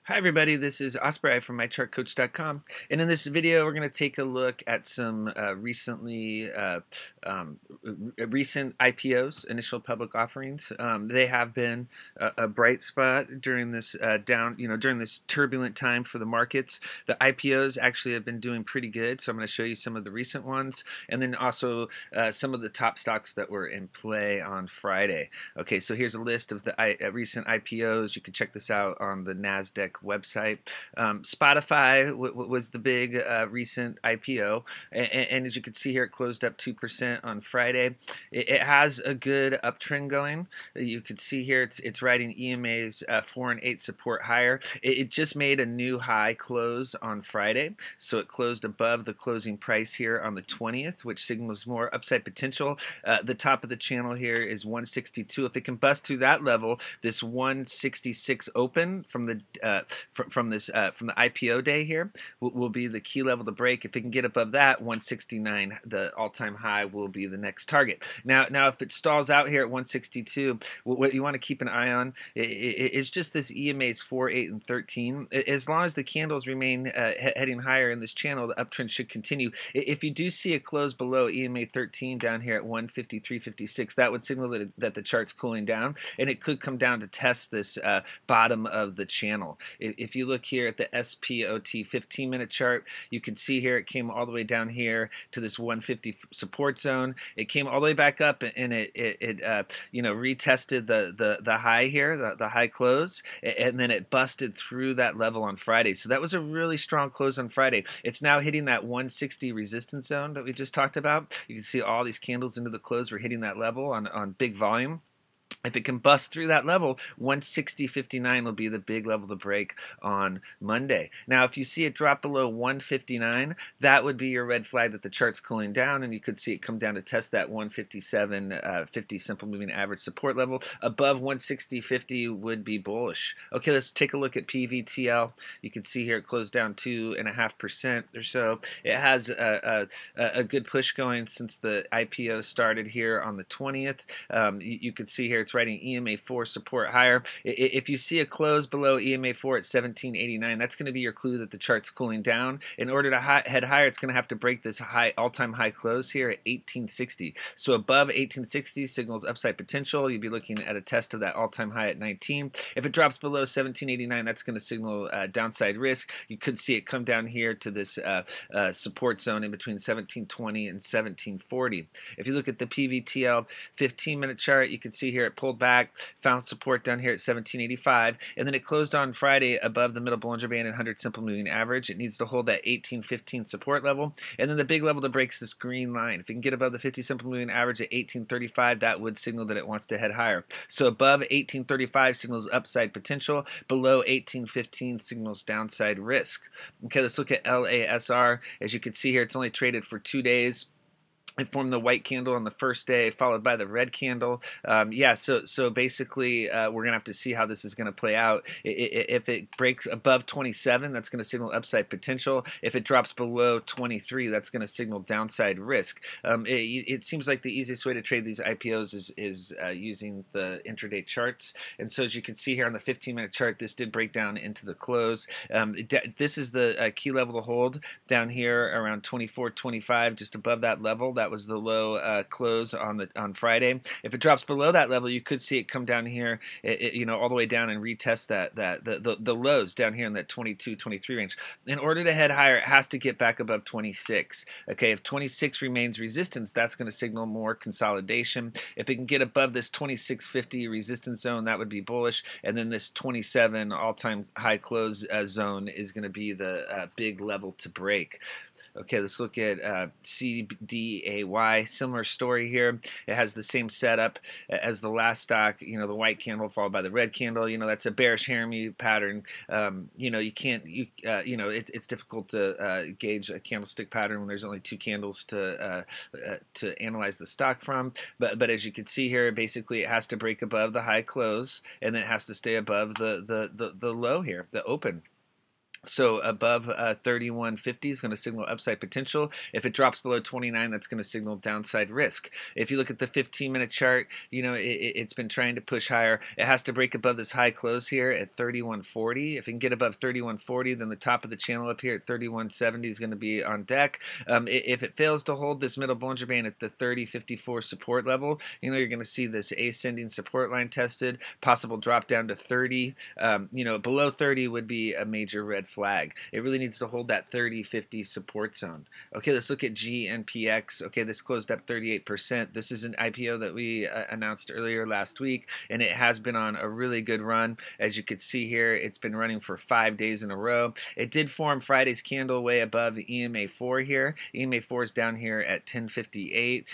Hi everybody, this is Osprey from mychartcoach.com, and in this video we're going to take a look at some recent IPOs, initial public offerings. They have been a bright spot during this during this turbulent time for the markets. The IPOs actually have been doing pretty good, so I'm going to show you some of the recent ones, and then also some of the top stocks that were in play on Friday. Okay, so here's a list of the recent IPOs. You can check this out on the NASDAQ website. Spotify was the big recent IPO, and as you can see here, it closed up 2% on Friday. It has a good uptrend going. You can see here it's riding EMA's 4 and 8 support higher. It just made a new high close on Friday, so it closed above the closing price here on the 20th, which signals more upside potential. The top of the channel here is 162. If it can bust through that level, this 166 open from the from the IPO day here will be the key level to break. If it can get above that, 169, the all-time high, will be the next target. Now if it stalls out here at 162, what you want to keep an eye on is just this EMA's 4, 8, and 13. As long as the candles remain heading higher in this channel, the uptrend should continue. If you do see a close below EMA 13 down here at 153.56, that would signal that the chart's cooling down, and it could come down to test this bottom of the channel. If you look here at the SPOT 15-minute chart, you can see here it came all the way down here to this 150 support zone. It came all the way back up, and it retested the high here, the high close, and then it busted through that level on Friday. So that was a really strong close on Friday. It's now hitting that 160 resistance zone that we just talked about. You can see all these candles into the close were hitting that level on big volume. If it can bust through that level, 160.59 will be the big level to break on Monday. Now, if you see it drop below 159, that would be your red flag that the chart's cooling down, and you could see it come down to test that 157.50 simple moving average support level. Above 160.50 would be bullish. Okay, let's take a look at PVTL. You can see here it closed down 2.5% or so. It has a good push going since the IPO started here on the 20th. You can see here it's riding EMA 4 support higher. If you see a close below EMA 4 at 1789, that's going to be your clue that the chart's cooling down. In order to head higher, it's going to have to break this all-time high close here at 1860. So above 1860 signals upside potential. You'd be looking at a test of that all-time high at 19. If it drops below 1789, that's going to signal downside risk. You could see it come down here to this support zone in between 1720 and 1740. If you look at the PVTL 15-minute chart, you can see here it pulled back, found support down here at 1785, and then it closed on Friday above the middle Bollinger Band and 100 simple moving average. It needs to hold that 1815 support level, and then the big level to break is this green line. If it can get above the 50 simple moving average at 1835, that would signal that it wants to head higher. So above 1835 signals upside potential, below 1815 signals downside risk. Okay, let's look at LASR. As you can see here, it's only traded for 2 days. It formed the white candle on the first day, followed by the red candle. So basically, we're going to have to see how this is going to play out. If it breaks above 27, that's going to signal upside potential. If it drops below 23, that's going to signal downside risk. It seems like the easiest way to trade these IPOs is using the intraday charts. And so as you can see here on the 15-minute chart, this did break down into the close. This is the key level to hold down here around 24.25, just above that level. That was the low close on Friday. If it drops below that level, you could see it come down here, all the way down and retest the lows down here in that 22, 23 range. In order to head higher, it has to get back above 26. Okay, if 26 remains resistance, that's going to signal more consolidation. If it can get above this 2650 resistance zone, that would be bullish, and then this 27 all-time high close zone is going to be the big level to break. Okay, let's look at CDAY. Similar story here. It has the same setup as the last stock. The white candle followed by the red candle. That's a bearish Haremy pattern. You can't. It's difficult to gauge a candlestick pattern when there's only 2 candles to analyze the stock from. But as you can see here, basically it has to break above the high close, and then it has to stay above the low here, the open. So above 3150 is going to signal upside potential. If it drops below 29, that's going to signal downside risk. If you look at the 15-minute chart, you know, it's been trying to push higher. It has to break above this high close here at 3140. If it can get above 3140, then the top of the channel up here at 3170 is going to be on deck. If it fails to hold this middle Bollinger Band at the 3054 support level, you know, you're going to see this ascending support line tested, possible drop down to 30. You know, below 30 would be a major red flag. It really needs to hold that 30-50 support zone. Okay, let's look at GNPX. Okay, this closed up 38%. This is an IPO that we announced earlier last week, and it has been on a really good run. As you can see here, it's been running for 5 days in a row. It did form Friday's candle way above the EMA4 here. EMA4 is down here at 1058.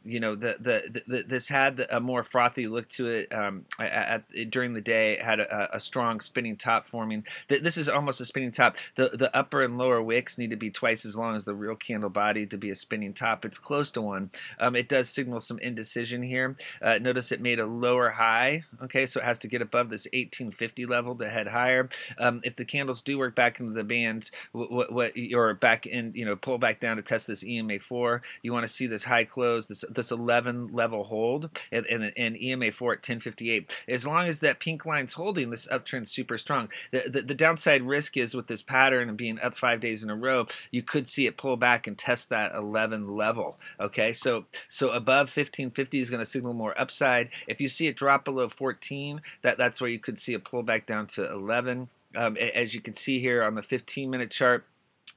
You know, this had a more frothy look to it during the day. It had a strong spinning top forming. This is almost a spinning top. The upper and lower wicks need to be twice as long as the real candle body to be a spinning top. It's close to one. It does signal some indecision here. Notice it made a lower high. Okay, so it has to get above this 1850 level to head higher. If the candles do work back into the bands, or back in, you know, pull back down to test this EMA4, you want to see this high close, this 11 level hold, and EMA4 at 1058. As long as that pink line's holding, this uptrend's super strong. The downside risk is with this pattern and being up 5 days in a row, you could see it pull back and test that 11 level. Okay, so above 1550 is going to signal more upside. If you see it drop below 14, that's where you could see a pullback down to 11. As you can see here on the 15-minute chart,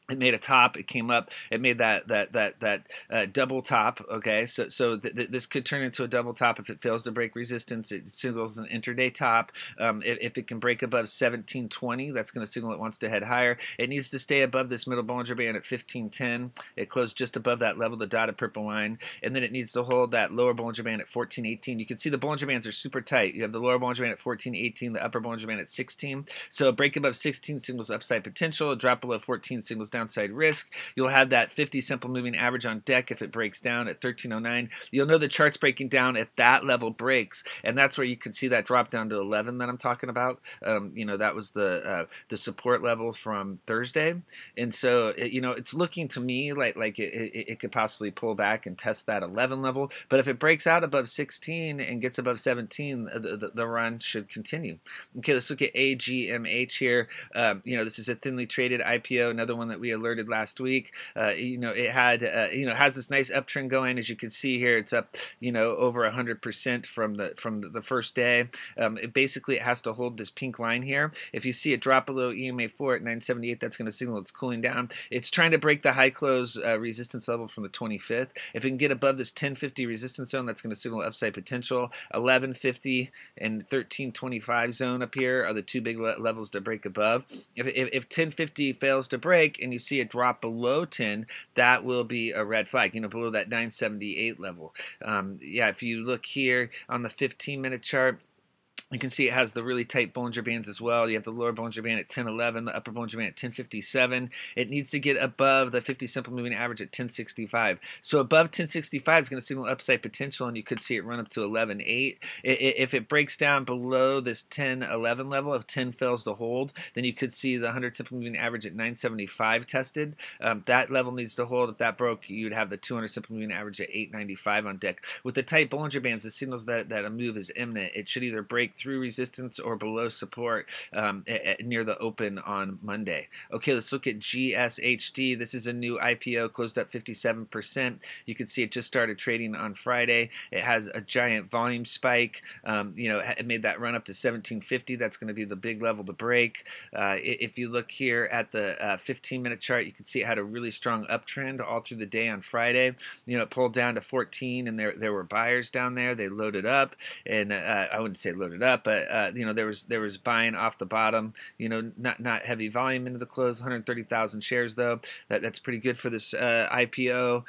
it made a top. It came up. It made that double top. Okay, so this could turn into a double top if it fails to break resistance. It signals an intraday top. If it can break above 1720, that's going to signal it wants to head higher. It needs to stay above this middle Bollinger Band at 1510. It closed just above that level, the dotted purple line, and then it needs to hold that lower Bollinger Band at 1418. You can see the Bollinger Bands are super tight. You have the lower Bollinger Band at 1418, the upper Bollinger Band at 16. So a break above 16 signals upside potential. A drop below 14 signals downside risk. You'll have that 50 simple moving average on deck if it breaks down at 1309. You'll know the chart's breaking down at that level breaks, and that's where you can see that drop down to 11 that I'm talking about. You know, that was the support level from Thursday, and so you know, it's looking to me like it could possibly pull back and test that 11 level. But if it breaks out above 16 and gets above 17, the run should continue. Okay, let's look at AGMH here. You know, this is a thinly traded IPO, another one that we alerted last week. You know, it had you know, has this nice uptrend going. As you can see here, it's up, you know, over 100% from the first day. Basically, it has to hold this pink line here. If you see it drop below EMA4 at 978, that's going to signal it's cooling down. It's trying to break the high close resistance level from the 25th. If it can get above this 1050 resistance zone, that's going to signal upside potential. 1150 and 1325 zone up here are the two big levels to break above. If 1050 fails to break and you see it drop below 10, that will be a red flag, you know, below that 978 level. Yeah, if you look here on the 15-minute chart, you can see it has the really tight Bollinger Bands as well. You have the lower Bollinger Band at 1011, the upper Bollinger Band at 1057. It needs to get above the 50 simple moving average at 1065. So above 1065 is going to signal upside potential, and you could see it run up to 11.8. If it breaks down below this 1011 level, if 10 fails to hold, then you could see the 100 simple moving average at 975 tested. That level needs to hold. If that broke, you'd have the 200 simple moving average at 895 on deck. With the tight Bollinger Bands, it signals that a move is imminent. It should either break through resistance or below support near the open on Monday. Okay, let's look at GSHD. This is a new IPO, closed up 57%. You can see it just started trading on Friday. It has a giant volume spike. You know, it made that run up to 1750. That's going to be the big level to break. If you look here at the 15-minute chart, you can see it had a really strong uptrend all through the day on Friday. You know, it pulled down to 14, and there were buyers down there. They loaded up, and I wouldn't say loaded up, but you know, there was buying off the bottom. You know, not heavy volume into the close. 130,000 shares though. That's pretty good for this IPO.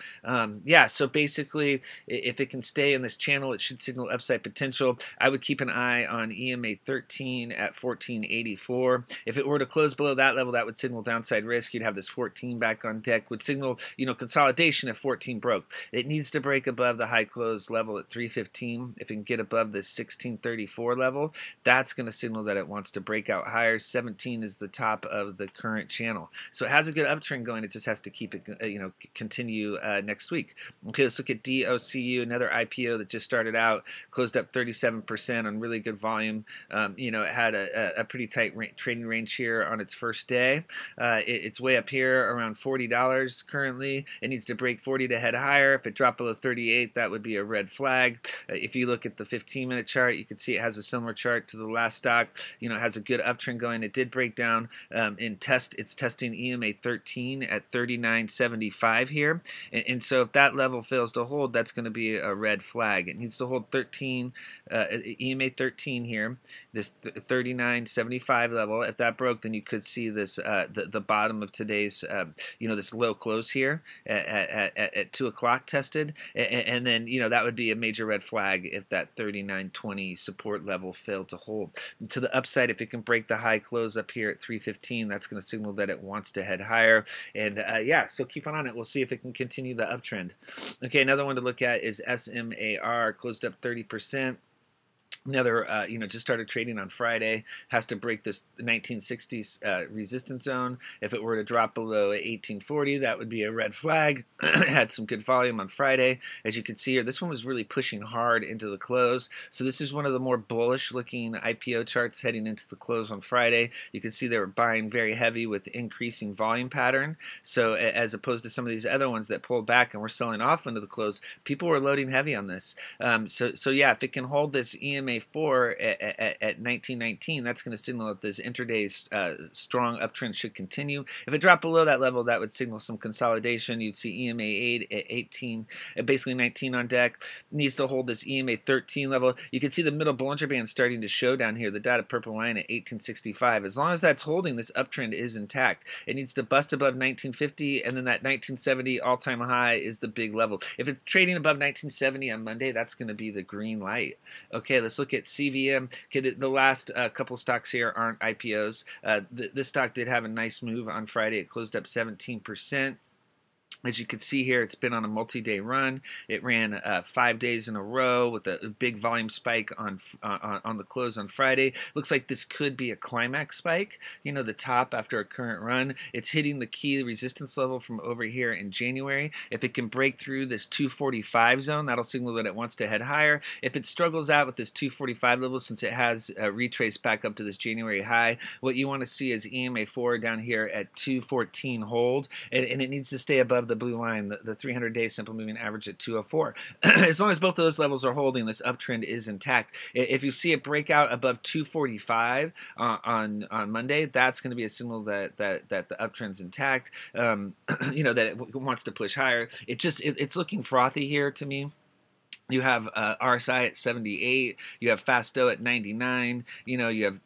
Yeah, so basically, if it can stay in this channel, it should signal upside potential. I would keep an eye on EMA 13 at 1484. If it were to close below that level, that would signal downside risk. You'd have this 14 back on deck. Would signal, you know, consolidation if 14 broke. It needs to break above the high close level at 315. If it can get above this 1634 level, level, that's going to signal that it wants to break out higher. 17 is the top of the current channel. So it has a good uptrend going. It just has to keep it, continue next week. Okay, let's look at DOCU, another IPO that just started out, closed up 37% on really good volume. It had a pretty tight trading range here on its first day. It's way up here around $40 currently. It needs to break 40 to head higher. If it dropped below 38, that would be a red flag. If you look at the 15-minute chart, you can see it has a similar chart to the last stock. It has a good uptrend going. It did break down it's testing EMA 13 at 39.75 here. And so if that level fails to hold, that's going to be a red flag. It needs to hold 13, EMA 13 here, this 39.75 level. If that broke, then you could see this the bottom of today's this low close here at 2 o'clock tested, and then that would be a major red flag if that 39.20 support level failed to hold. And to the upside, if it can break the high close up here at 315, that's going to signal that it wants to head higher. And so keep on it. We'll see if it can continue the uptrend. Okay, another one to look at is SMAR, closed up 30%. Another, just started trading on Friday, has to break this 1960s resistance zone. If it were to drop below 1840, that would be a red flag. It had some good volume on Friday. As you can see here, this one was really pushing hard into the close. So this is one of the more bullish looking IPO charts heading into the close on Friday. You can see they were buying very heavy with increasing volume pattern. So as opposed to some of these other ones that pulled back and were selling off into the close, people were loading heavy on this. So yeah, if it can hold this EMA 4 at 1919, that's going to signal that this intraday strong uptrend should continue. If it dropped below that level, that would signal some consolidation. You'd see EMA 8 at 18, basically 19 on deck. It needs to hold this EMA 13 level. You can see the middle Bollinger Band starting to show down here, the dotted purple line at 1865. As long as that's holding, this uptrend is intact. It needs to bust above 1950, and then that 1970 all-time high is the big level. If it's trading above 1970 on Monday, that's going to be the green light. Okay, let's look at CVM. Okay, the last couple stocks here aren't IPOs. This stock did have a nice move on Friday. It closed up 17%. As you can see here, it's been on a multi-day run. It ran 5 days in a row with a big volume spike on the close on Friday. Looks like this could be a climax spike, the top after a current run. It's hitting the key resistance level from over here in January. If it can break through this 245 zone, that'll signal that it wants to head higher. If it struggles out with this 245 level, since it has retraced back up to this January high, what you want to see is EMA 4 down here at 214 hold, and it needs to stay above the blue line, the 300-day simple moving average at 204. As long as both of those levels are holding, this uptrend is intact. If you see it break out above 245 on Monday, that's going to be a signal that the uptrend's intact. That it wants to push higher. It's looking frothy here to me. You have RSI at 78. You have Fasto at 99. You have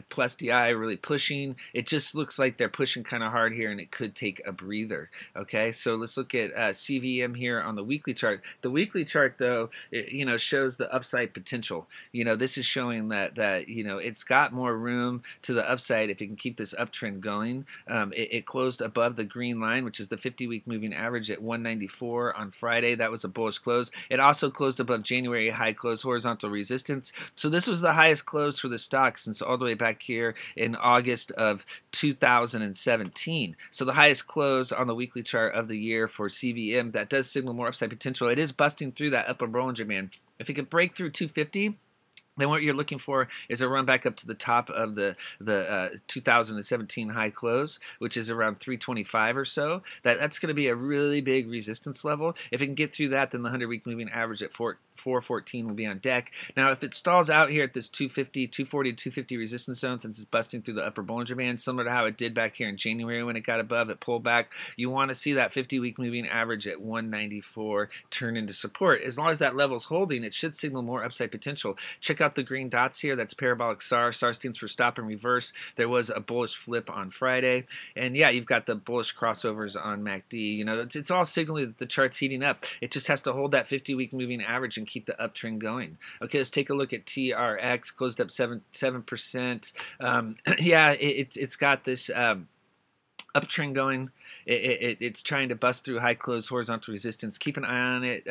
plus DI really pushing. It just looks like they're pushing kind of hard here, and it could take a breather. Okay, so let's look at CVM here on the weekly chart. The weekly chart, though, shows the upside potential. This is showing that it's got more room to the upside if it can keep this uptrend going. It closed above the green line, which is the 50-week moving average at 194 on Friday. That was a bullish close. It also closed above January high close horizontal resistance. So this was the highest close for the stock since all the way back here in August of 2017. So the highest close on the weekly chart of the year for CVM. That does signal more upside potential. It is busting through that upper Bollinger Band. If it can break through 250, then what you're looking for is a run back up to the top of the 2017 high close, which is around 325 or so. That's going to be a really big resistance level. If it can get through that, then the 100-week moving average at 414 will be on deck. Now, if it stalls out here at this 240 to 250 resistance zone, since it's busting through the upper Bollinger Band, similar to how it did back here in January when it got above, it pulled back, you want to see that 50-week moving average at 194 turn into support. As long as that level's holding, it should signal more upside potential. Check out the green dots here. That's parabolic SAR. SAR stands for stop and reverse. There was a bullish flip on Friday. And yeah, you've got the bullish crossovers on MACD. It's all signaling that the chart's heating up. It just has to hold that 50-week moving average and keep the uptrend going. Okay, let's take a look at TRX. Closed up 7%. Yeah, it's got this uptrend going. It's trying to bust through high close horizontal resistance. Keep an eye on it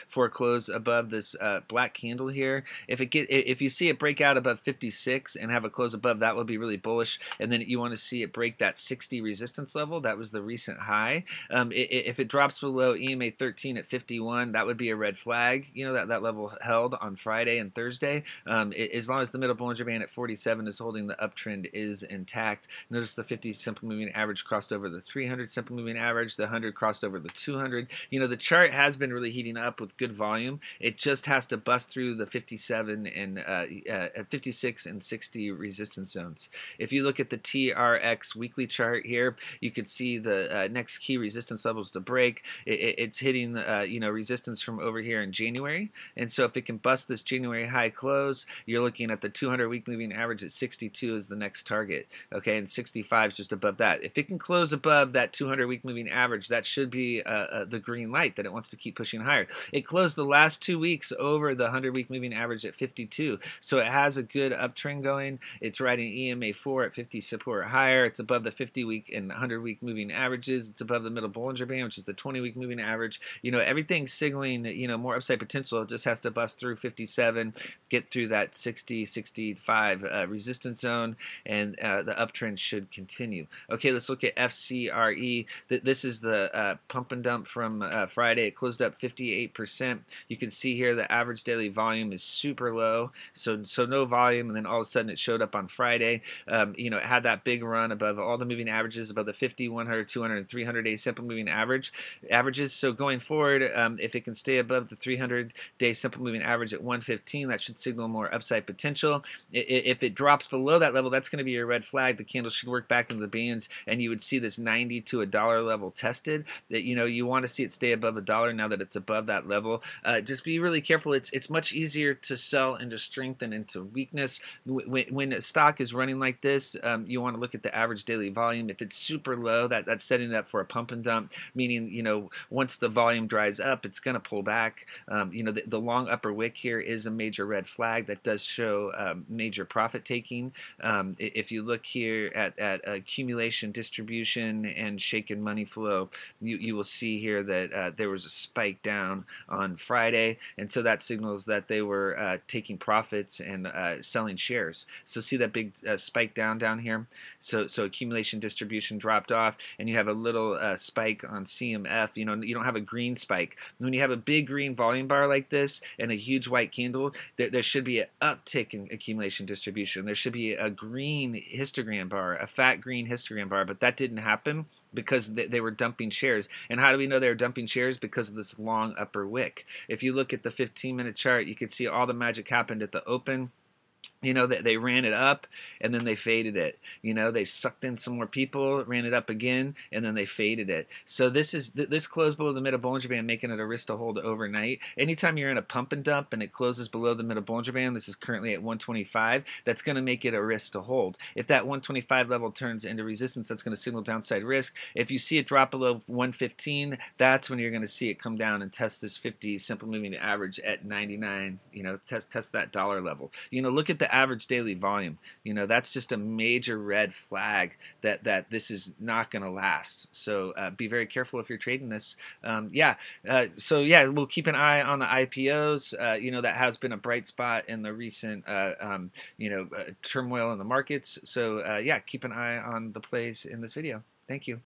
for a close above this black candle here. If you see it break out above 56 and have a close above, that would be really bullish. And then you want to see it break that 60 resistance level. That was the recent high. If it drops below EMA 13 at 51, that would be a red flag. You know, that level held on Friday and Thursday. As long as the middle Bollinger Band at 47 is holding, the uptrend is intact. Notice the 50 simple moving average crossed over the 300 simple moving average. The 100 crossed over the 200. You know, the chart has been really heating up with good volume. It just has to bust through the 57 and 56 and 60 resistance zones. If you look at the TRX weekly chart here, you could see the next key resistance levels to break. It's hitting you know, resistance from over here in January, and so if it can bust this January high close, you're looking at the 200-week moving average at 62 as the next target. Okay, and 65 is just above that. If it can close above that 200-week moving average, that should be the green light that it wants to keep pushing higher. It closed the last 2 weeks over the 100-week moving average at 52, so it has a good uptrend going. It's riding EMA 4 at 50 support higher. It's above the 50-week and 100-week moving averages. It's above the middle Bollinger Band, which is the 20-week moving average. You know, everything's signaling, you know, more upside potential. It just has to bust through 57, get through that 60, 65 resistance zone, and the uptrend should continue. Okay, let's look at FRCE. This is the pump and dump from Friday. It closed up 58%. You can see here the average daily volume is super low, so no volume, and then all of a sudden it showed up on Friday. You know, it had that big run above all the moving averages, above the 50, 100, 200, and 300-day simple moving averages. So going forward, if it can stay above the 300-day simple moving average at 115, that should signal more upside potential. If it drops below that level, that's going to be a red flag. The candle should work back into the bands, and you would see this 90 to $1 level tested. That, you know, you want to see it stay above $1 now that it's above that level. Just be really careful. It's much easier to sell into strength and into weakness. When a stock is running like this, you want to look at the average daily volume. If it's super low, that's setting it up for a pump and dump, meaning, you know, once the volume dries up, it's going to pull back. You know, the long upper wick here is a major red flag that does show major profit taking. If you look here at accumulation, distribution, and shaken money flow, you will see here that there was a spike down on Friday, and so that signals that they were taking profits and selling shares. So see that big spike down here? So accumulation, distribution dropped off, and you have a little spike on CMF. You know, you don't have a green spike. When you have a big green volume bar like this and a huge white candle, there should be an uptick in accumulation distribution. There should be a green histogram bar, a fat green histogram bar, but that didn't happen because they were dumping shares. And how do we know they were dumping shares? Because of this long upper wick. If you look at the 15-minute chart, you can see all the magic happened at the open. You know, they ran it up and then they faded it. You know, they sucked in some more people, ran it up again, and then they faded it. So this closed below the middle Bollinger Band, making it a risk to hold overnight. Anytime you're in a pump and dump and it closes below the middle Bollinger Band, this is currently at 125, that's going to make it a risk to hold. If that 125 level turns into resistance, that's going to signal downside risk. If you see it drop below 115, that's when you're going to see it come down and test this 50 simple moving average at 99. You know, test that dollar level. You know, look at the average daily volume. You know, that's just a major red flag that this is not going to last. So be very careful if you're trading this. So we'll keep an eye on the IPOs. You know, that has been a bright spot in the recent turmoil in the markets. So keep an eye on the plays in this video. Thank you.